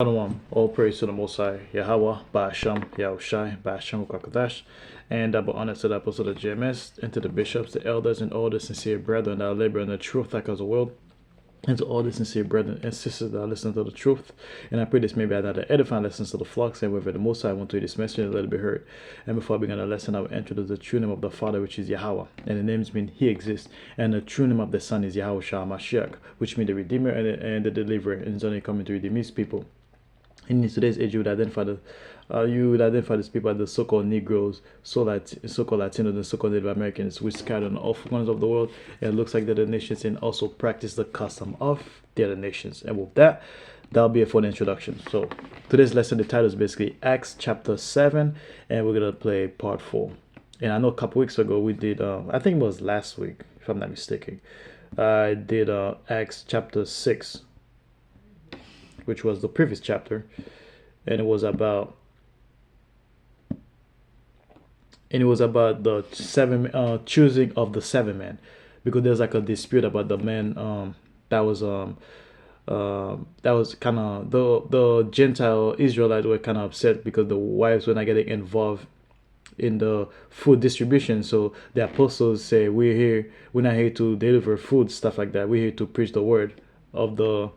Shalom, all praise to the Most High, Yahweh, Ba'asham, Yahushai, Ba'asham Ukakadash, and double honor to the apostle of the JMS, and to the bishops, the elders, and all the sincere brethren that are laboring in the truth that cause the world, and to all the sincere brethren and sisters that are listening to the truth. And I pray this may be another edifying lessons to the flocks, and whether the Most High want to this message and let it be heard. And before I begin the lesson, I will introduce the true name of the Father, which is Yahweh, and the names mean He exists, and the true name of the Son is Yahushua Mashiach, which means the Redeemer and the Deliverer, and He's only coming to redeem His people. In today's age, you would identify these people as the so-called Negroes, so-called Latinos, and so-called Native Americans, which scattered on all corners of the world. And it looks like the other nations and also practice the custom of the other nations. And with that, that'll be it for the introduction. So today's lesson, the title is basically Acts chapter 7, and we're gonna play part 4. And I know a couple weeks ago we did, I think it was last week, if I'm not mistaken, I did Acts chapter 6, which was the previous chapter, and it was about the choosing of the 7 men, because there's like a dispute about the men that was kind of the Gentile Israelites were kind of upset because the wives were not getting involved in the food distribution. So the apostles say, we're not here to deliver food, stuff like that. We're here to preach the word of the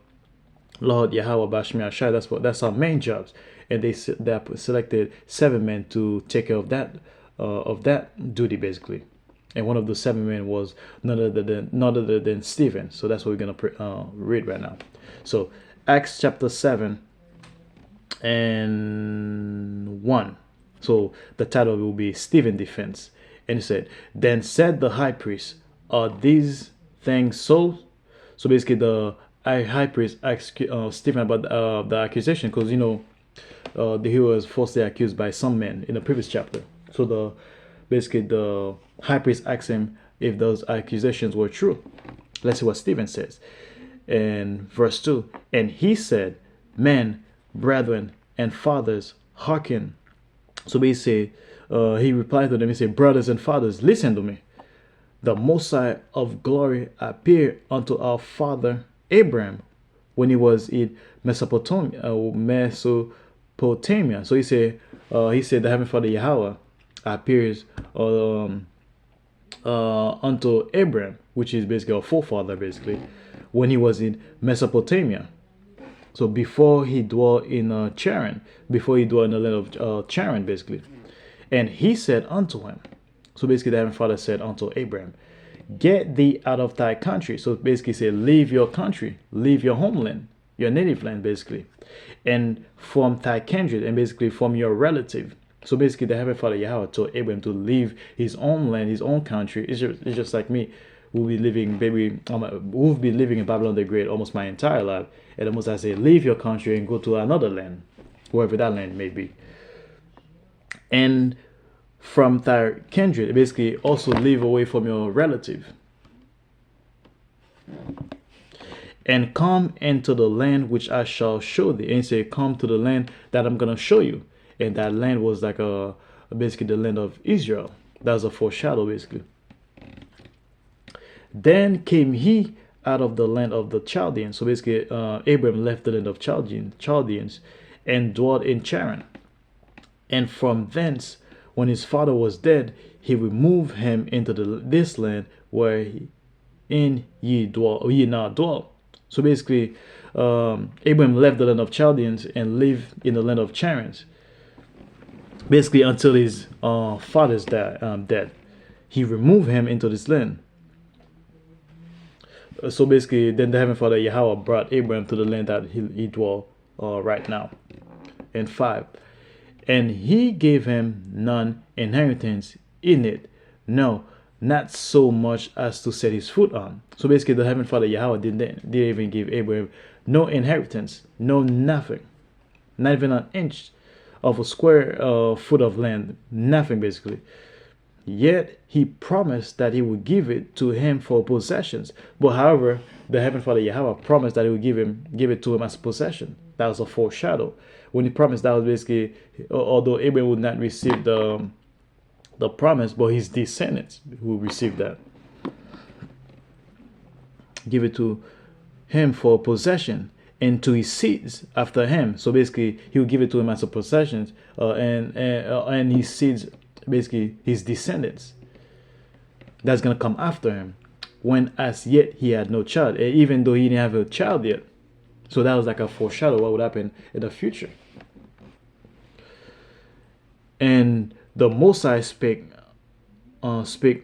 Lord Yahweh Bashmi Ashai. That's our main jobs, and they selected 7 men to take care of that duty basically. And one of the 7 men was none other than Stephen. So that's what we're gonna read right now. So Acts chapter 7 and 1. So the title will be Stephen defense. And he said, "Then said the high priest, are these things so?" So basically the high priest asked Stephen about the accusation, because he was falsely accused by some men in the previous chapter. So the high priest asked him if those accusations were true. Let's see what Stephen says in verse 2. And he said, "Men, brethren, and fathers, hearken." So basically, he replied to them. He said, "Brothers and fathers, listen to me. The Most High of glory appeared unto our father Abraham when he was in Mesopotamia. So he said the Heavenly Father Yahweh appears unto Abraham, which is basically our forefather, basically, when he was in Mesopotamia. So before he dwelt in Charan, before he dwelt in the land of Charan, basically. And he said unto him, so basically the Heavenly Father said unto Abraham, get thee out of thy country. So basically say, leave your country, leave your homeland, your native land, basically, and from thy kindred, and basically from your relative. So basically the Heavenly Father Yahweh told Abraham to leave his own land, his own country. It's just like me. We'll be living in Babylon the Great almost my entire life. And almost I say, leave your country and go to another land, wherever that land may be. And from thy kindred, basically also live away from your relative. And come into the land which I shall show thee. And he said, come to the land that I'm going to show you. And that land was like basically the land of Israel. That was a foreshadow, basically. Then came he out of the land of the Chaldeans. So basically, Abraham left the land of Chaldeans and dwelt in Charan. And from thence, when his father was dead, he removed him into this land where ye now dwell. So basically, Abraham left the land of Chaldeans and lived in the land of Charans. Basically, until his father's dead, he removed him into this land. So basically, then the Heavenly Father Yahweh brought Abraham to the land that he dwell right now. And 5. And he gave him none inheritance in it, no, not so much as to set his foot on. So basically, the Heavenly Father Yahweh didn't even give Abraham no inheritance, no nothing, not even an inch of a square foot of land, nothing basically. Yet he promised that he would give it to him for possessions. But however, the Heavenly Father Yahweh promised that he would give it to him as possession. That was a foreshadow. When he promised, that was basically, although Abraham would not receive the promise, but his descendants will receive that. Give it to him for possession. and to his seeds after him. So basically, he will give it to him as a possession, and his seeds, basically his descendants, that's gonna come after him. When as yet he had no child, even though he didn't have a child yet. So that was like a foreshadow of what would happen in the future. And the Mosai spake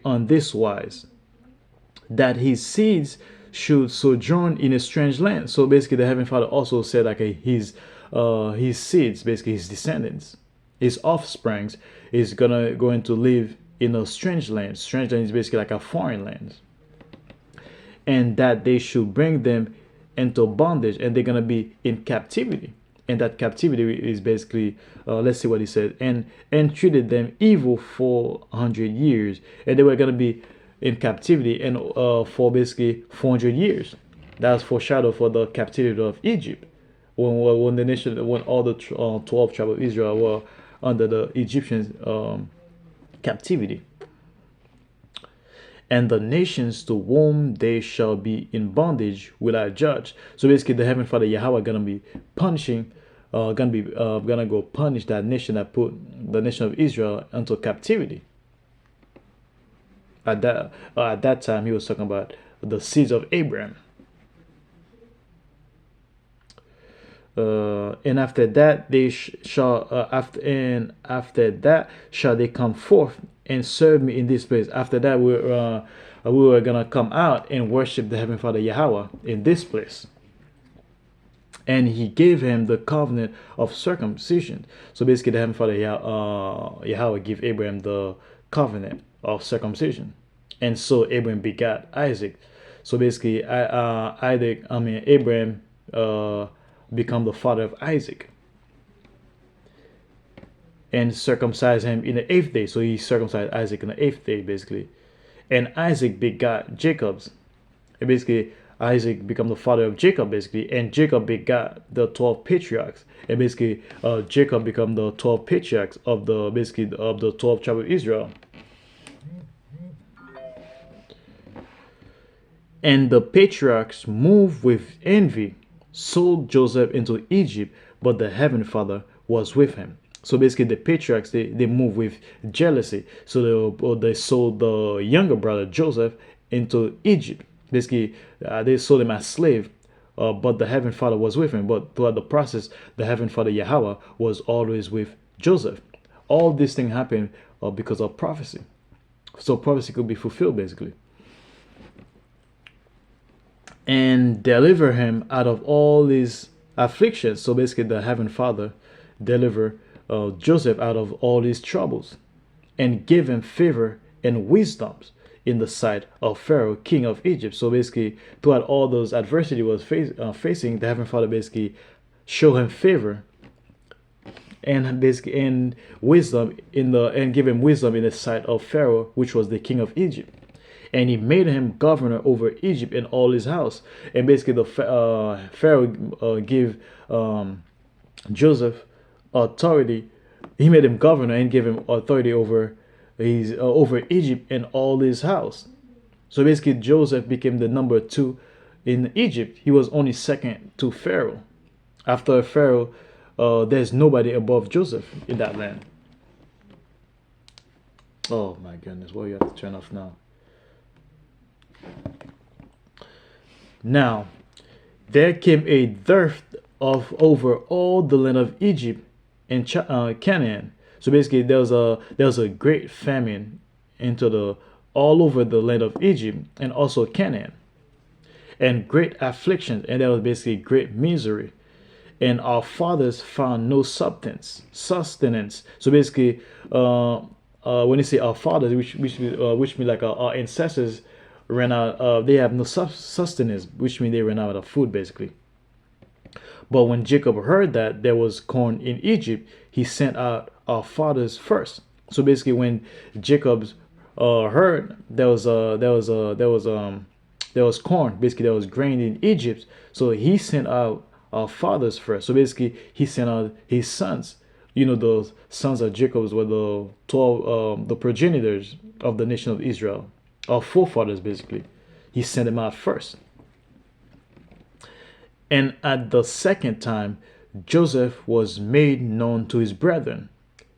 on this wise, that his seeds should sojourn in a strange land. So basically, the Heavenly Father also said like his seeds, basically his descendants, his offsprings, is going to live in a strange land. Strange land is basically like a foreign land, and that they should bring them into bondage, and they're gonna be in captivity. And that captivity is basically, let's see what he said, and treated them evil for 100 years, and they were gonna be in captivity and for basically 400 years. That's foreshadow for the captivity of Egypt, when the nation, when all the 12 tribes of Israel were under the Egyptian captivity. And the nations to whom they shall be in bondage will I judge. So basically, the Heavenly Father Yahweh gonna be punishing, gonna go punish that nation that put the nation of Israel into captivity. At that time, he was talking about the seeds of Abraham. And after that they shall after that shall they come forth and serve me in this place. After that, we were gonna come out and worship the Heavenly Father Yahweh in this place. And he gave him the covenant of circumcision. So basically, the Heavenly Father Yahweh gave Abraham the covenant of circumcision, and so Abraham begat Isaac. So basically, Abraham become the father of Isaac, and circumcised him in the 8th day. So he circumcised Isaac in the 8th day, basically. And Isaac begot Jacob's. And basically, Isaac became the father of Jacob, basically. And Jacob begot the 12 patriarchs. And basically, Jacob became the 12 patriarchs of the 12 tribes of Israel. And the patriarchs, moved with envy, sold Joseph into Egypt, but the Heavenly Father was with him. So basically, the patriarchs, they move with jealousy. So they sold the younger brother Joseph into Egypt. Basically, they sold him as slave, but the Heavenly Father was with him. But throughout the process, the Heavenly Father Yahweh was always with Joseph. All these things happened because of prophecy. So prophecy could be fulfilled, basically. And deliver him out of all these afflictions. So basically, the Heavenly Father deliver Joseph out of all these troubles, and give him favor and wisdom in the sight of Pharaoh, king of Egypt. So basically, throughout all those adversity was facing, the Heavenly Father basically show him favor and basically and wisdom and give him wisdom in the sight of Pharaoh, which was the king of Egypt. And he made him governor over Egypt and all his house. And basically, the Pharaoh gave Joseph authority. He made him governor and gave him authority over Egypt and all his house. So basically, Joseph became the number 2 in Egypt. He was only second to Pharaoh. After Pharaoh, there's nobody above Joseph in that land. Oh my goodness, what you have to turn off now? Now, there came a dearth over all the land of Egypt and Canaan. So basically, there was a great famine all over the land of Egypt and also Canaan, and great affliction, and there was basically great misery. And our fathers found no sustenance. So basically, when you say our fathers, which means like our ancestors ran out. They have no sustenance, which means they ran out of food, basically. But when Jacob heard that there was corn in Egypt, he sent out our fathers first. So basically, when Jacob heard there was corn, basically there was grain in Egypt, so he sent out our fathers first. So basically, he sent out his sons. The sons of Jacob were the 12, the progenitors of the nation of Israel, our forefathers, basically. He sent them out first. And at the second time, Joseph was made known to his brethren.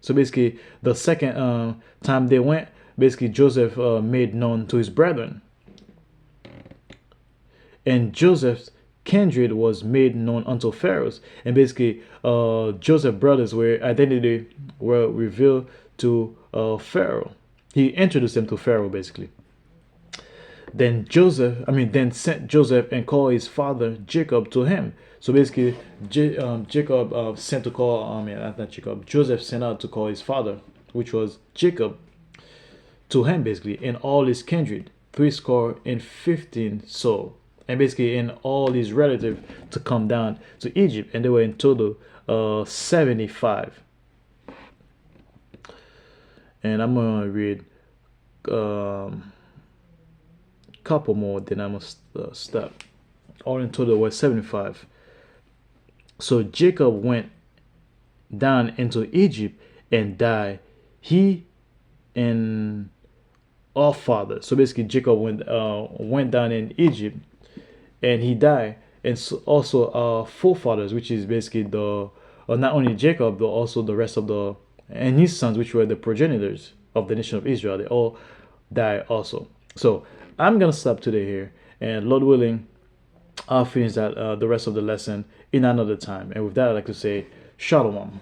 So basically, the second time they went, basically Joseph made known to his brethren, and Joseph's kindred was made known unto Pharaoh's. And basically, Joseph's brothers were identity were revealed to Pharaoh. He introduced them to Pharaoh basically. Then sent Joseph and called his father Jacob to him. So basically, Jacob sent to call, not Jacob, Joseph sent out to call his father, which was Jacob, to him basically, in all his kindred, 315 soul, and basically in all his relatives to come down to Egypt, and they were in total 75. And I'm gonna read um, couple more, then I must stop. All in total was 75. So Jacob went down into Egypt and died, he and all fathers. So basically, Jacob went down in Egypt and he died, and so also forefathers, which is basically the not only Jacob but also the rest of the and his sons, which were the progenitors of the nation of Israel. They all died also. So I'm gonna stop today here, and Lord willing, I'll finish that the rest of the lesson in another time. And with that, I'd like to say Shalom.